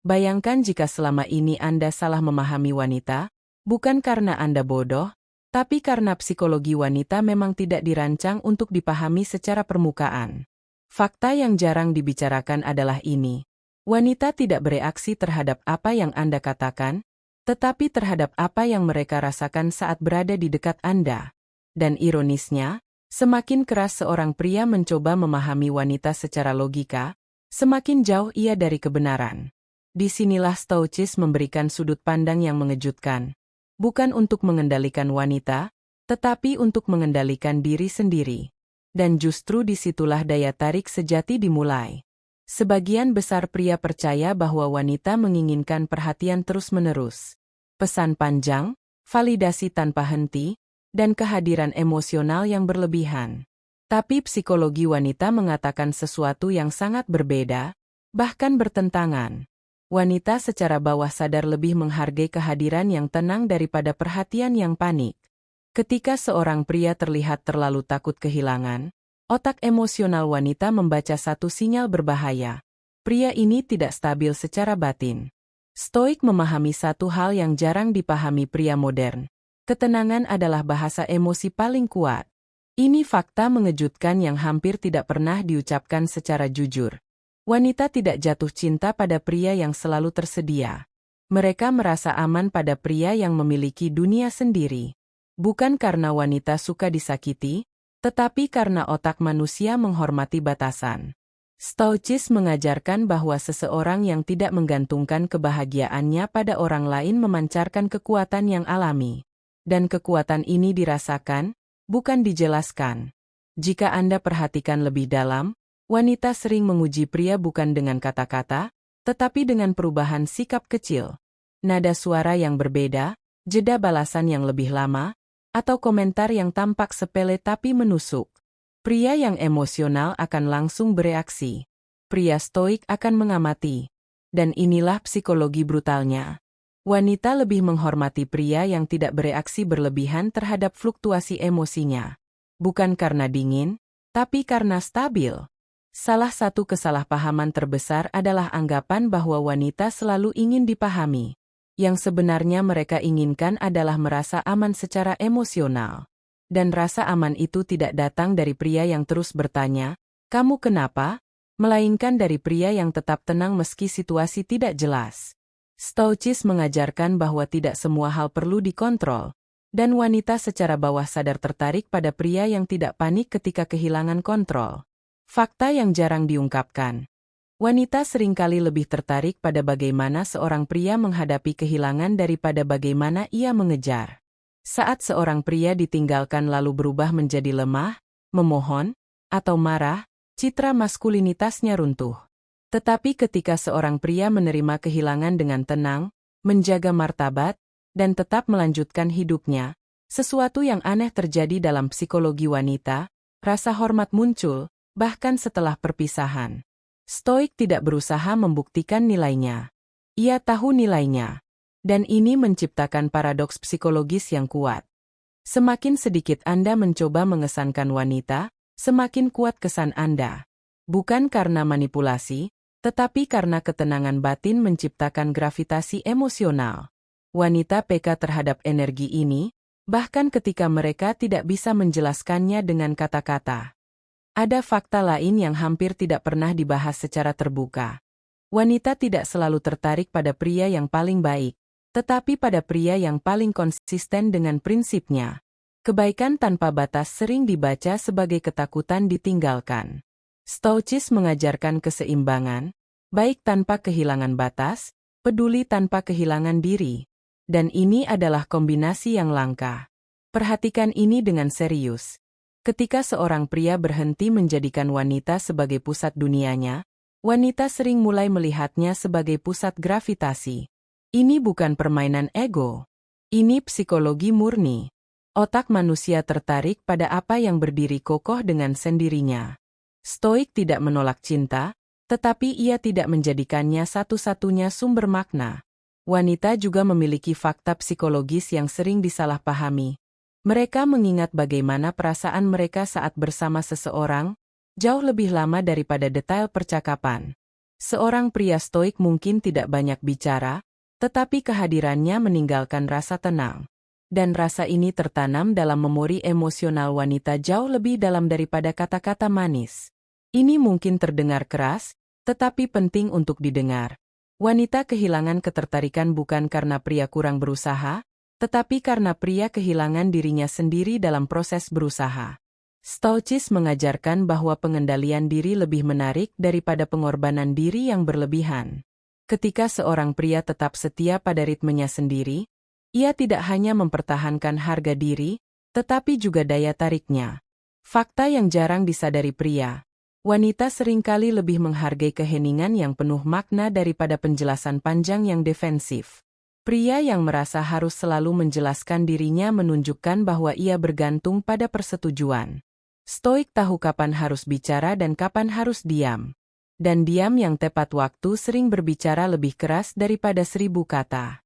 Bayangkan jika selama ini Anda salah memahami wanita, bukan karena Anda bodoh, tapi karena psikologi wanita memang tidak dirancang untuk dipahami secara permukaan. Fakta yang jarang dibicarakan adalah ini. Wanita tidak bereaksi terhadap apa yang Anda katakan, tetapi terhadap apa yang mereka rasakan saat berada di dekat Anda. Dan ironisnya, semakin keras seorang pria mencoba memahami wanita secara logika, semakin jauh ia dari kebenaran. Disinilah Stoicis memberikan sudut pandang yang mengejutkan. Bukan untuk mengendalikan wanita, tetapi untuk mengendalikan diri sendiri. Dan justru disitulah daya tarik sejati dimulai. Sebagian besar pria percaya bahwa wanita menginginkan perhatian terus-menerus. Pesan panjang, validasi tanpa henti, dan kehadiran emosional yang berlebihan. Tapi psikologi wanita mengatakan sesuatu yang sangat berbeda, bahkan bertentangan. Wanita secara bawah sadar lebih menghargai kehadiran yang tenang daripada perhatian yang panik. Ketika seorang pria terlihat terlalu takut kehilangan, otak emosional wanita membaca satu sinyal berbahaya. Pria ini tidak stabil secara batin. Stoik memahami satu hal yang jarang dipahami pria modern. Ketenangan adalah bahasa emosi paling kuat. Ini fakta mengejutkan yang hampir tidak pernah diucapkan secara jujur. Wanita tidak jatuh cinta pada pria yang selalu tersedia. Mereka merasa aman pada pria yang memiliki dunia sendiri. Bukan karena wanita suka disakiti, tetapi karena otak manusia menghormati batasan. Stoicis mengajarkan bahwa seseorang yang tidak menggantungkan kebahagiaannya pada orang lain memancarkan kekuatan yang alami. Dan kekuatan ini dirasakan, bukan dijelaskan. Jika Anda perhatikan lebih dalam, wanita sering menguji pria bukan dengan kata-kata, tetapi dengan perubahan sikap kecil. Nada suara yang berbeda, jeda balasan yang lebih lama, atau komentar yang tampak sepele tapi menusuk. Pria yang emosional akan langsung bereaksi. Pria stoik akan mengamati. Dan inilah psikologi brutalnya. Wanita lebih menghormati pria yang tidak bereaksi berlebihan terhadap fluktuasi emosinya. Bukan karena dingin, tapi karena stabil. Salah satu kesalahpahaman terbesar adalah anggapan bahwa wanita selalu ingin dipahami. Yang sebenarnya mereka inginkan adalah merasa aman secara emosional. Dan rasa aman itu tidak datang dari pria yang terus bertanya, "Kamu kenapa?" melainkan dari pria yang tetap tenang meski situasi tidak jelas. Stoicis mengajarkan bahwa tidak semua hal perlu dikontrol, dan wanita secara bawah sadar tertarik pada pria yang tidak panik ketika kehilangan kontrol. Fakta yang jarang diungkapkan. Wanita seringkali lebih tertarik pada bagaimana seorang pria menghadapi kehilangan daripada bagaimana ia mengejar. Saat seorang pria ditinggalkan lalu berubah menjadi lemah, memohon, atau marah, citra maskulinitasnya runtuh. Tetapi ketika seorang pria menerima kehilangan dengan tenang, menjaga martabat, dan tetap melanjutkan hidupnya, sesuatu yang aneh terjadi dalam psikologi wanita, rasa hormat muncul, bahkan setelah perpisahan. Stoik tidak berusaha membuktikan nilainya. Ia tahu nilainya. Dan ini menciptakan paradoks psikologis yang kuat. Semakin sedikit Anda mencoba mengesankan wanita, semakin kuat kesan Anda. Bukan karena manipulasi, tetapi karena ketenangan batin menciptakan gravitasi emosional. Wanita peka terhadap energi ini, bahkan ketika mereka tidak bisa menjelaskannya dengan kata-kata. Ada fakta lain yang hampir tidak pernah dibahas secara terbuka. Wanita tidak selalu tertarik pada pria yang paling baik, tetapi pada pria yang paling konsisten dengan prinsipnya. Kebaikan tanpa batas sering dibaca sebagai ketakutan ditinggalkan. Stoicis mengajarkan keseimbangan, baik tanpa kehilangan batas, peduli tanpa kehilangan diri. Dan ini adalah kombinasi yang langka. Perhatikan ini dengan serius. Ketika seorang pria berhenti menjadikan wanita sebagai pusat dunianya, wanita sering mulai melihatnya sebagai pusat gravitasi. Ini bukan permainan ego. Ini psikologi murni. Otak manusia tertarik pada apa yang berdiri kokoh dengan sendirinya. Stoik tidak menolak cinta, tetapi ia tidak menjadikannya satu-satunya sumber makna. Wanita juga memiliki fakta psikologis yang sering disalahpahami. Mereka mengingat bagaimana perasaan mereka saat bersama seseorang, jauh lebih lama daripada detail percakapan. Seorang pria stoik mungkin tidak banyak bicara, tetapi kehadirannya meninggalkan rasa tenang. Dan rasa ini tertanam dalam memori emosional wanita jauh lebih dalam daripada kata-kata manis. Ini mungkin terdengar keras, tetapi penting untuk didengar. Wanita kehilangan ketertarikan bukan karena pria kurang berusaha, tetapi karena pria kehilangan dirinya sendiri dalam proses berusaha. Stoicis mengajarkan bahwa pengendalian diri lebih menarik daripada pengorbanan diri yang berlebihan. Ketika seorang pria tetap setia pada ritmenya sendiri, ia tidak hanya mempertahankan harga diri, tetapi juga daya tariknya. Fakta yang jarang disadari pria. Wanita seringkali lebih menghargai keheningan yang penuh makna daripada penjelasan panjang yang defensif. Pria yang merasa harus selalu menjelaskan dirinya menunjukkan bahwa ia bergantung pada persetujuan. Stoik tahu kapan harus bicara dan kapan harus diam. Dan diam yang tepat waktu sering berbicara lebih keras daripada 1000 kata.